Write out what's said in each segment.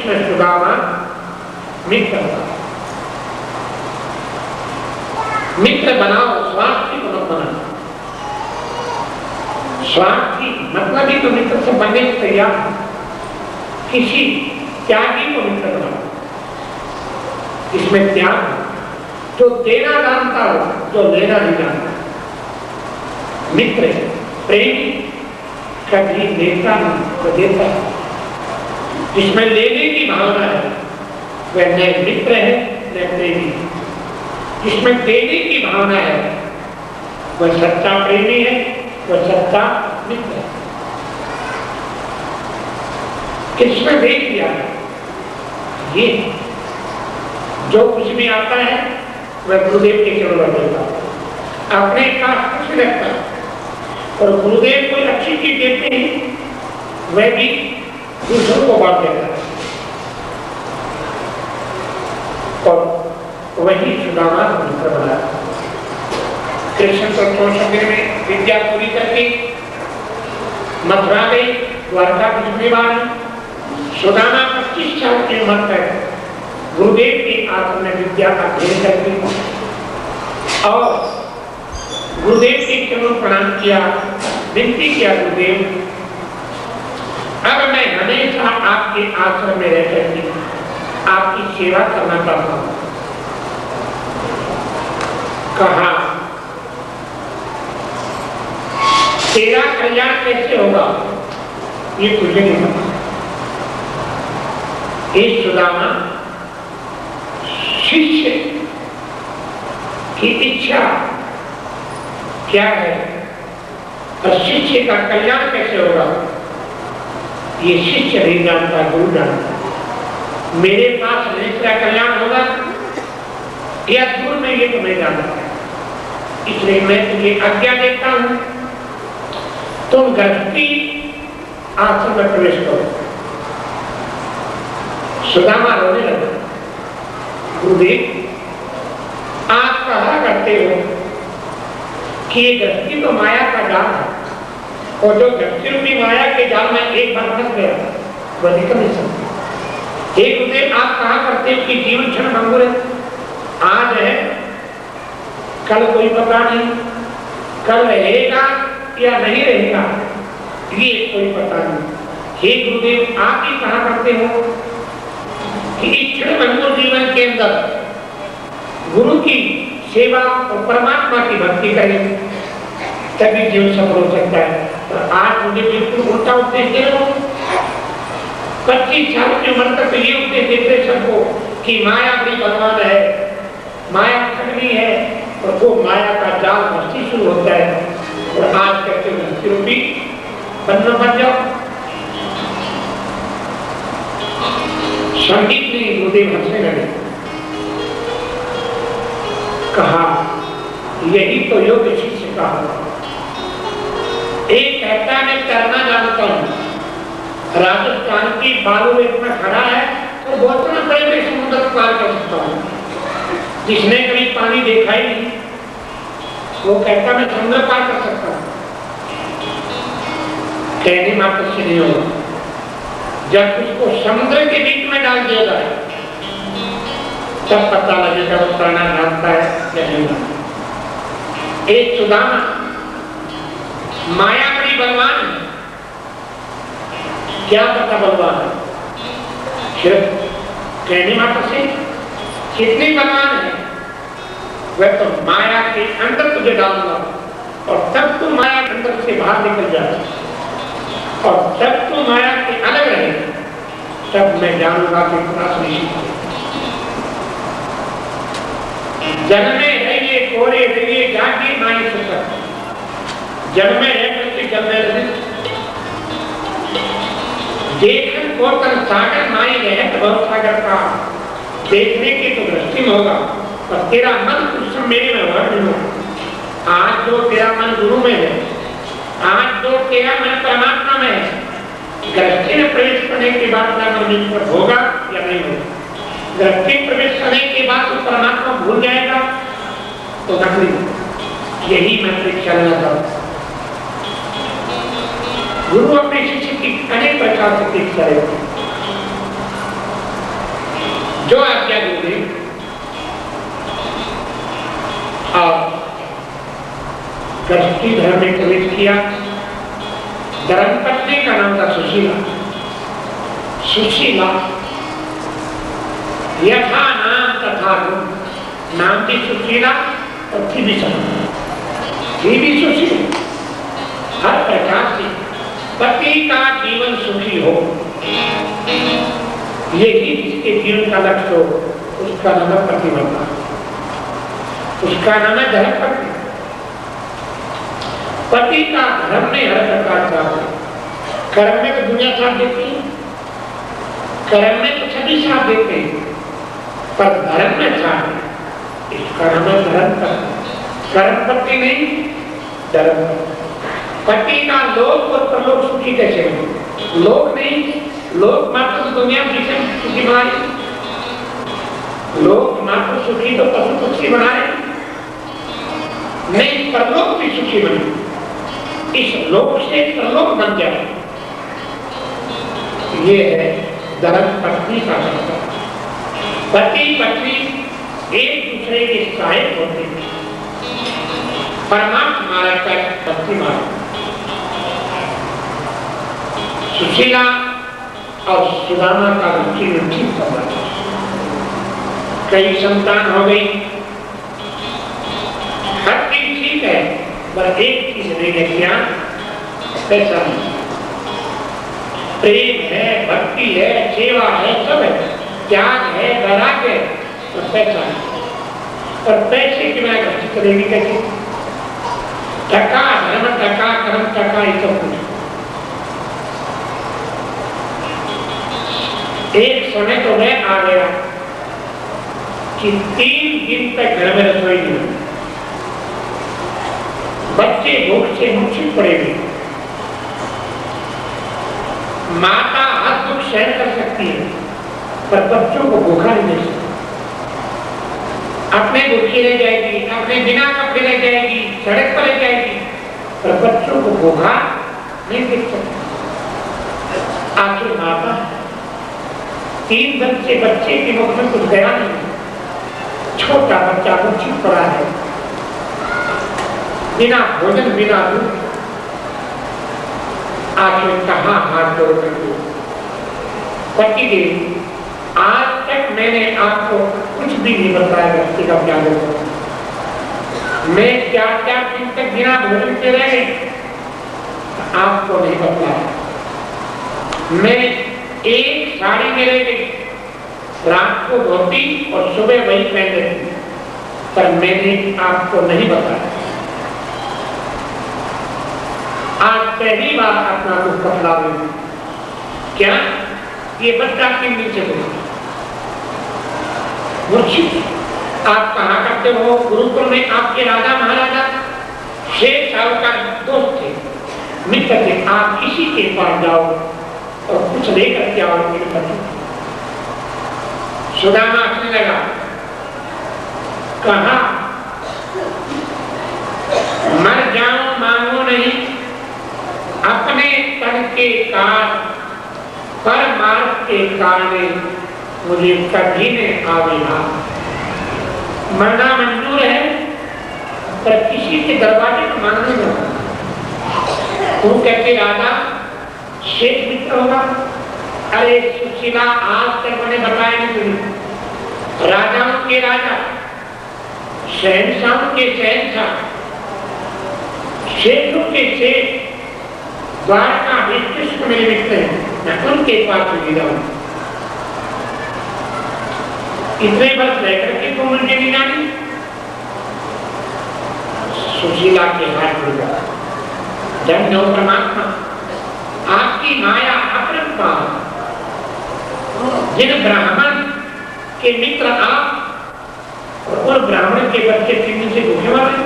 कृष्ण सुदामा मित्र मित्र बनाओ, स्वार्थी को मत बनाओ। स्वार्थी मतलब ही तो मित्र से बनने को तैयार, किसी त्यागी को मित्र बनाओ, इसमें त्याग जो देना जानता हो, जो लेना नहीं जानता। मित्र प्रेमी कभी देता नहीं, वो देता है। जिसमें लेने की भावना है वह न मित्र है न प्रेमी है। जिसमें देने की भावना है वह सच्चा प्रेमी है, वह सच्चा मित्र है। किसमें देख लिया है, ये जो कुछ भी आता है वह गुरुदेव के चरणों में देता है, अपने पास कुछ रखता है। और गुरुदेव कोई अच्छी चीज देते हैं वह भी दूसरों को बांट देता है। और वही सुदामा को मित्र बनाया। कृष्ण तो 64 में विद्या पूरी करके मथुरा गई, द्वारका की जिम्मेवारी। सुदामा 25 साल की उम्र तक गुरुदेव के आश्रम में विद्या का अध्ययन करके और गुरुदेव के चरणों प्रणाम किया, विनती किया, गुरुदेव अब मैं हमेशा आपके आश्रम में रह करके आपकी सेवा करना चाहता हूं। कहा तेरा कल्याण कैसे होगा ये तुझे नहीं पता। एक सुदामा शिष्य की इच्छा क्या है और शिष्य का कल्याण कैसे होगा ये शिष्य नहीं जानता, गुरु जानता। मेरे पास दूसरा कल्याण होगा या दूर में ये तो मैं जानता, इसलिए मैं तुझे आज्ञा देता हूं तुम गृहस्थी आश्रम में प्रवेश करो। सुदामा रोने लगा, गुरुदेव आप कहा करते हो कि ये गृहस्थी तो माया का जाल है और जो गृहस्थी रूपी माया के जाल में एक बार फंस गया वह निकल नहीं सकता। हे गुरुदेव आप कहा करते हो कि जीवन क्षण भंगुर है, आज है कल कोई पता नहीं, कल रहेगा या नहीं रहेगा ये कोई पता नहीं। हे गुरुदेव आप ही कहा करते हो कि इस क्षण भंगुर जीवन के अंदर गुरु की सेवा और परमात्मा की भक्ति करें तभी जीवन सफल हो सकता है। और आज मुझे बिल्कुल उल्टा उपदेश दे रहे हो। 25 साल की उम्र तक ये उपदेश देते सबको कि माया बड़ी बलवान है, माया ठगनी है और वो माया का जाल मस्ती शुरू होता है। और आज कहते मस्ती रूपी बंधन बन जाओ। संगीत ने गुरुदेव हंसने लगे, कहा यही तो योग शिष्य का होगा। एक कहता मैं तैरना जानता हूं, राजस्थान की बालू रेत में खड़ा है और बहुत बड़े बड़े समुद्र पार कर सकता हूं। जिसने कभी पानी देखा ही नहीं वो कहता मैं समुद्र पार कर सकता हूं। कहने मात्र से नहीं होगा, जब उसको समुद्र के बीच में डाल दिया जाए तब पता लगेगा वो तैरना जानता है या नहीं जानता। एक सुदामा माया बड़ी बलवान है, क्या पता बलवान है, सिर्फ कहने मात्र से कितनी बलवान है वह तो माया के अंदर तुझे डालूंगा और तब तू माया के अंदर से बाहर निकल जाए और जब तू माया के अलग रहे तब मैं जानूंगा कि इतना सुनिश्चित जन्मे है ये कोरे रहिए जागे माई सुकर, जन्मे है करके जन्मे रहे देखन को तन सागर माई रहे बहुत सागर का देखने की तो दृष्टि में होगा और तेरा मन उस मेरे में वह नहीं होगा। आज जो तेरा मन गुरु में है, आज जो तेरा मन परमात्मा में है, गृहस्थी में प्रवेश करने के बाद तेरा मन निष्फल होगा या नहीं होगा। गृहस्थी प्रवेश करने के बाद तो परमात्मा भूल जाएगा तो नकली। यही मैं परीक्षा लेना चाहता। गुरु अपने शिष्य की अनेक प्रकार से परीक्षा लेते, जो आज्ञा दूंगी और गृहस्थी धर्म में प्रवेश किया। धर्मपत्नी का नाम था सुशीला। सुशीला यथा नाम तथा गुण, नाम थी सुशीला और थी भी सुशीला। हर प्रकार से पति का जीवन सुखी हो, यही जिसके जीवन का लक्ष्य हो, उसका नाम है पतिव्रता, उसका नाम है धर्मपत्नी। पति का धर्म में हर प्रकार का हो। कर्म में तो दुनिया साथ देती है, कर्म में तो सभी साथ देते हैं, पर धर्म में साथ है, इसका नाम है धर्मपत्नी। कर्मपत्नी नहीं, धर्मपत्नी। पति का लोक और परलोक सुखी कैसे बने? लोक नहीं, लोक मात्र दुनिया किसे सुखी बना रही, लोक मात्र सुखी तो पशु पक्षी बना रहे नहीं, परलोक भी सुखी बने। इस लोक से परलोक बन जाए, ये है धर्मपत्नी का मतलब। पति पत्नी एक दूसरे के सहायक होते हैं। परमात्मा मार्ग पर भक्ति मार्ग। सुशीला और सुदामा का रुचि में ठीक संबंध, कई संतान हो गई, हर चीज ठीक है, पर एक चीज नहीं है, क्या? पैसा नहीं। प्रेम है, भक्ति है, सेवा है, सब है, त्याग है, वैराग्य है, पर पैसा नहीं। और पैसे के बिना भक्ति करेगी कैसे? टका धर्म, टका कर्म, टका ये सब कुछ। एक समय तो मैं आ गया कि 3 दिन तक घर में रसोई नहीं हुई, बच्चे भूख से मूर्छित पड़े हुए। माता हर दुख सहन कर सकती है, पर बच्चों को भूखा नहीं दे सकती। अपने भूखी रह जाएगी, अपने बिना कपड़े रह जाएगी, सड़क पर रह जाएगी, पर बच्चों को भूखा नहीं देख सकती। आखिर माता 3 दिन से बच्चे के मुख में कुछ गया नहीं, छोटा बच्चा मूर्छित पड़ा है, बिना भोजन, बिना दूध। आखिर कहाँ हाथ जोड़ कर दो? पतिदेव, आज तक मैंने आपको कुछ भी नहीं बताया व्यक्तिगत ज्ञान। मैं 4-4 दिन तक बिना भोजन के रह गई, आपको नहीं बताया। मैं एक साड़ी में रह गई, रात को धोती और सुबह वही पहन लेती, पर मैंने आपको नहीं बताया। आज पहली बार अपना दुख बतला रही हूं। क्या? ये बच्चा 3 दिन से बोला, आप कहा करते हो? गुरुकुल में आपके राजा महाराजा 6 साल का दोस्त थे, मित्र थे, आप किसी के पास जाओ और कुछ लेकर के आओ मेरे पति। सुदामा हंसने लगा, कहा मर जाऊं मांगो नहीं, अपने तन के कार पर मार्ग के कारण मुझे कभी ने आविहा। मरना मंजूर है, पर किसी के दरवाजे पर मांगने नहीं। तुम कहते राजा शेष मित्र होगा? अरे सुशीला, आज तक मैंने बताया नहीं तुझे। राजाओं के राजा, शहंशाहों के शहंशाह, शेखों के शेख, द्वारका कृष्ण मेरे मित्र हैं, मैं उनके पास चली जाऊं। इतने वर्ष रहकर के तुम मुझे नहीं जानी? सुशीला के हाथ जुड़ गया। धन्य हो परमात्मा, आपकी माया अपरंपार। जिन ब्राह्मण के मित्र आप और उन ब्राह्मण के बच्चे 3 दिन से भूखे मर रहे,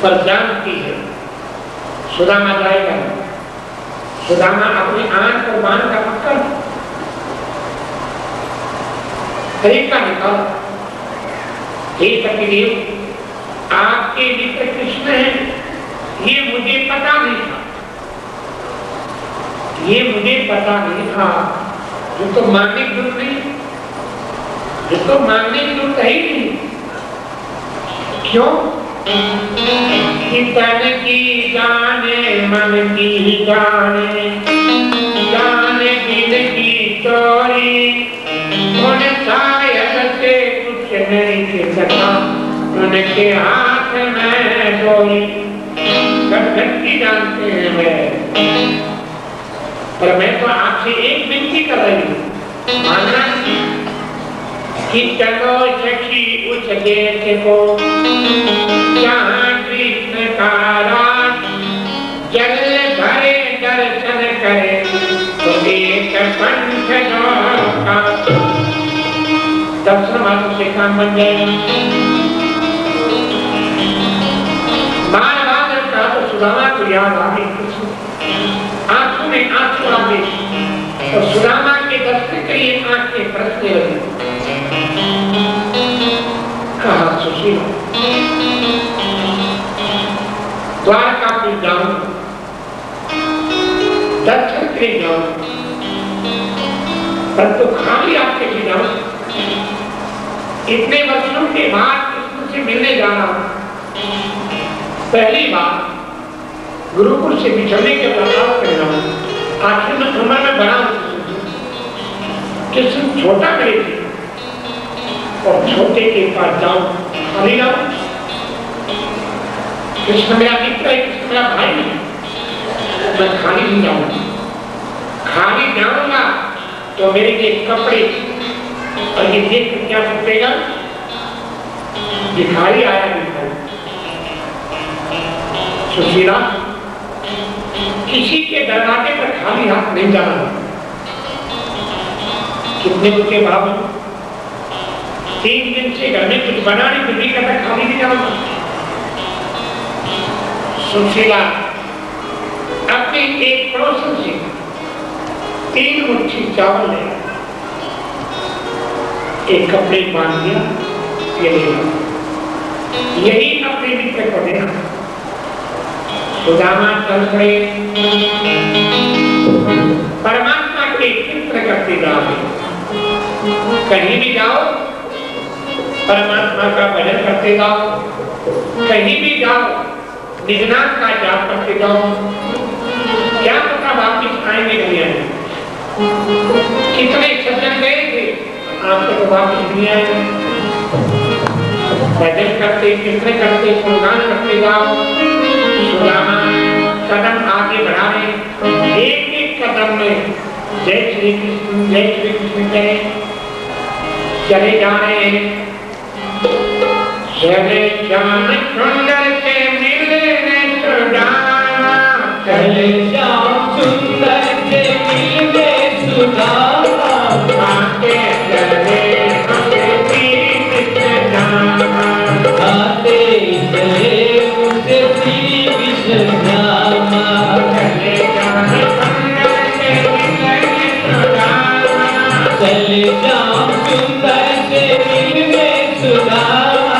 पर जानती है सुदामा जाएगा। सुदामा अपनी आंख को बांध कर पकड़ तरीका निकाल। हे पतिदेव, आपके मित्र कृष्ण हैं, ये मुझे पता नहीं था, ये मुझे पता नहीं था। जो तो मानिक गुरु नहीं, ये तो मांगने की जरूरत है ही नहीं। क्यों? कि तन की जाने मन की जाने, जाने दिल की चोरी, उन शायद से कुछ नहीं के सका, उनके हाथ में डोरी। सब व्यक्ति जानते हैं मैं, पर मैं तो आपसे एक विनती कर रही हूँ, मानना कि चलो सखी उस देश को जहाँ कृष्ण का राज, जल भरे दर्शन करे तो एक पंथ का दर्शन मात्र से काम बन जाएगा। महाभारत का तो सुदामा को याद आ गई, आंखों में आंसू आ गए और सुदामा के दर्शन के लिए आंखें बरसने लगी। कहा सुशीला, द्वारका पे जाऊं, दर्शन के लिए जाऊं, परंतु खाली आपके लिए जाऊं। इतने वर्षों के बाद कृष्ण से मिलने जा रहा हूं, पहली बार गुरुकुल से बिछड़ने के प्रभाव कर रहा हूं। आखिर में उम्र में बड़ा कृष्ण छोटा मेरे थे और छोटे के पास जाऊं, खाली जाऊं। कृष्ण मेरा मित्र है, कृष्ण मेरा भाई है, मैं खाली नहीं जाऊंगा। खाली जाऊंगा तो मेरे लिए कपड़े और ये देख क्या सोचेगा, भिखारी आया भिखारी। सुशीला, किसी के दरवाजे पर खाली हाथ नहीं जाना। कितने उनके बाबू 3 दिन से घर में कुछ बनाने को नहीं करता, खाली नहीं जाऊंगा। सुशीला अपने एक पड़ोसन से 3 मुट्ठी चावल ले, एक कपड़े बांध दिया, ये ले यही अपने मित्र को देना। सुदामा चल पड़े, परमात्मा के चित्र करते जाओ। कहीं भी जाओ परमात्मा का भजन करते जाओ, कहीं भी जाओ निजनाथ का जाप करते जाओ। क्या पता वापिस आएंगे नहीं आएंगे। कितने सज्जन गए थे, आपको तो वापिस नहीं आए। भजन करते, कीर्तन करते, गुणगान करते जाओ। सुदामा कदम आगे बढ़ा रहे, एक एक कदम में जय श्री कृष्ण जय श्री कृष्ण करें, चले जा रहे हैं। चले श्याम सुंदर से मिलने सुदामा, चले श्याम सुंदर से मिलने सुदामा, आते चले श्री कृष्ण धामा, आते चले उनसे श्री कृष्ण धामा, चले श्याम सुंदर से मिलने सुदामा, चले श्याम सुंदर से मिलने सुदामा,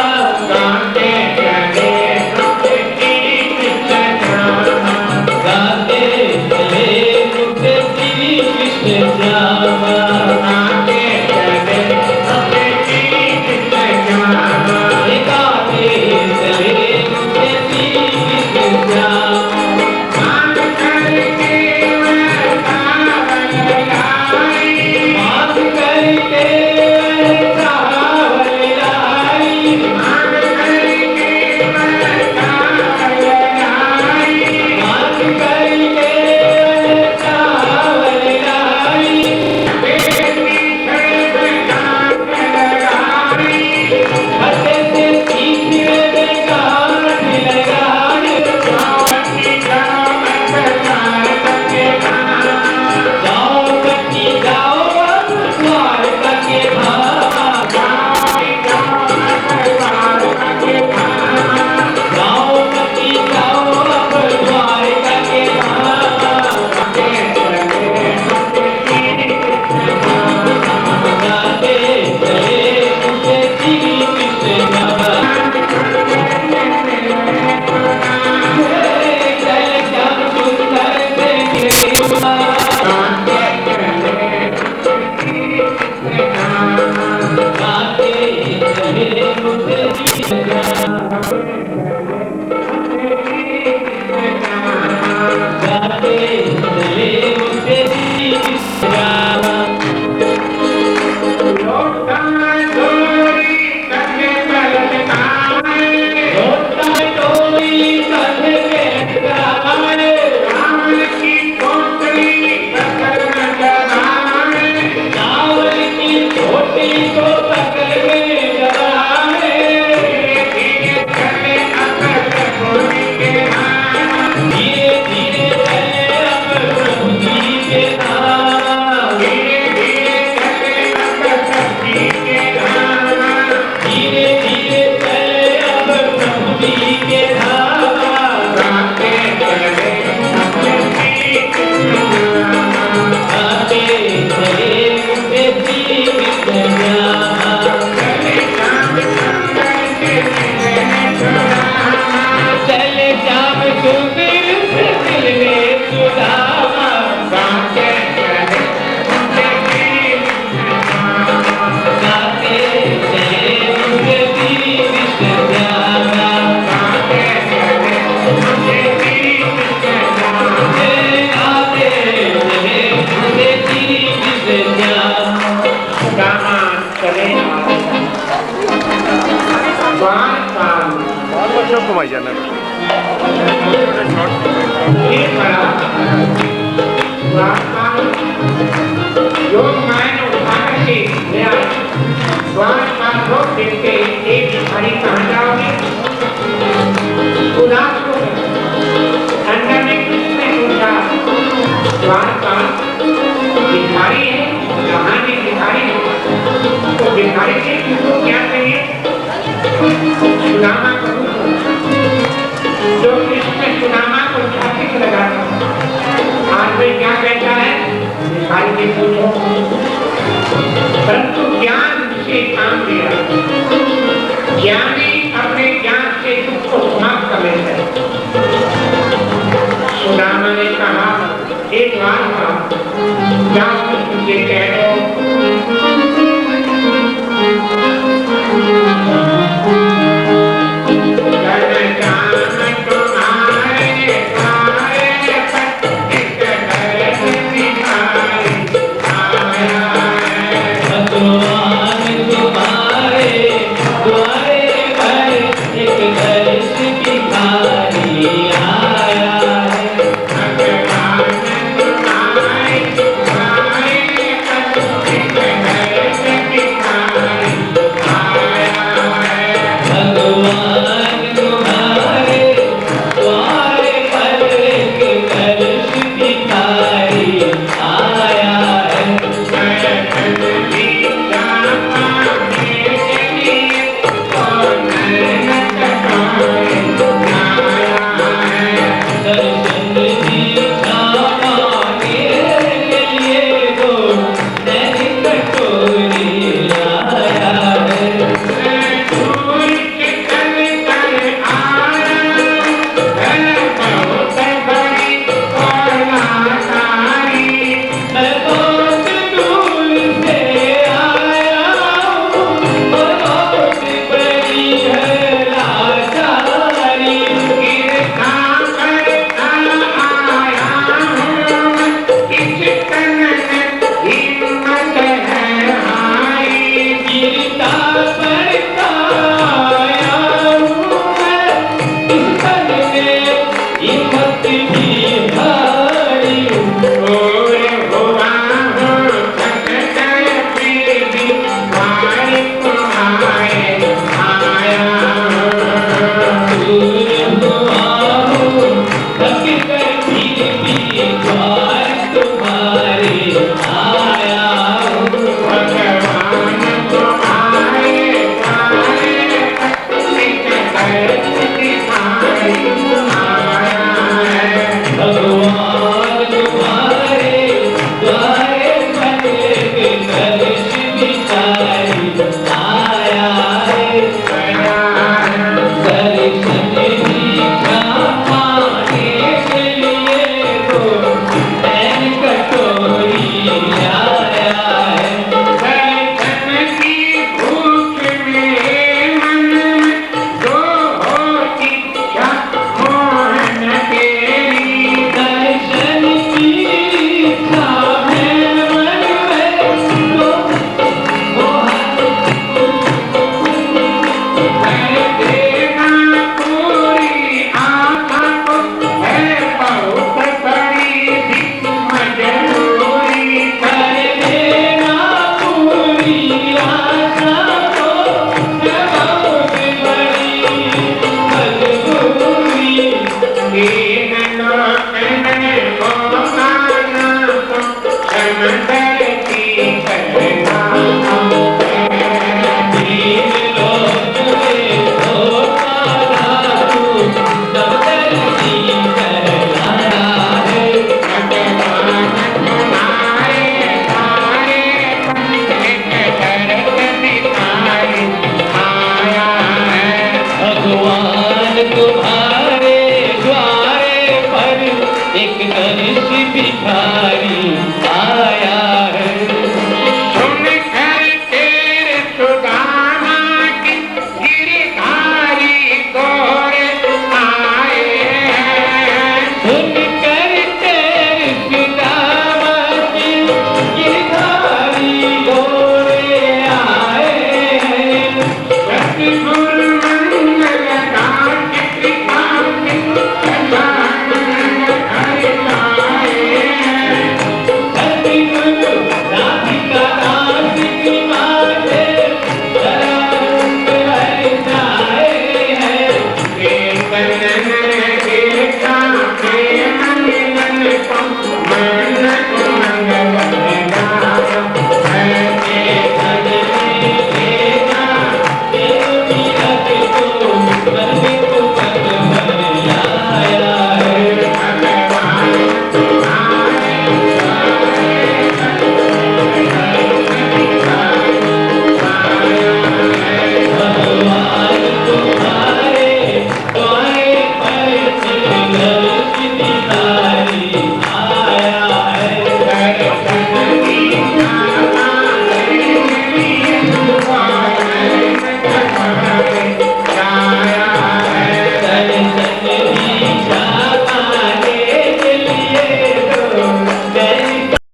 घुमाई जाना भिखारी है, कहानी भिखारी है, तो भिखारी से किसको क्या चाहिए? सुदामा को, जो इसमें सुदामा को छाती से लगाता आज में क्या कहता है? भिखारी से पूछो, परंतु ज्ञान से काम लिया, ज्ञानी अपने ज्ञान से दुख को समाप्त कर लेता है। सुदामा ने कहा एक बार था, क्या मुझे कह